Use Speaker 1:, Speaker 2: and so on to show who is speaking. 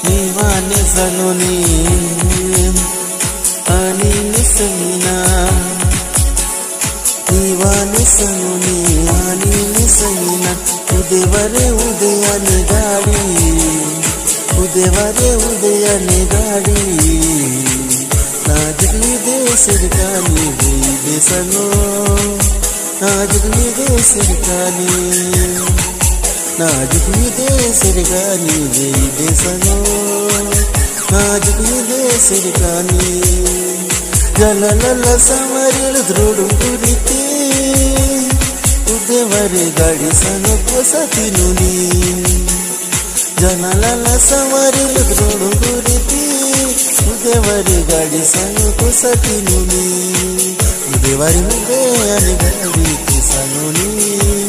Speaker 1: निवाने सलोनी आणि निसमिना निवाने सलोनी आणि निसमिना उदेवारे उदयाने गाडी उदेवारे उदयाने गाडी नाजगली दे सिरकानी दे सनो नाजगली दे सिरकानी नाजगली दे सिरकानी दे सनो नाजगली दे सिरकानी जललल समरिल द्रोडू कुरिती उदेवारे गाडी सनो कोसती नुनी जललल समरिल द्रोडू कुरिती उदेवारे गाडी सनो कोसती नुनी उदेवारे उदयाने गाडी सनोनी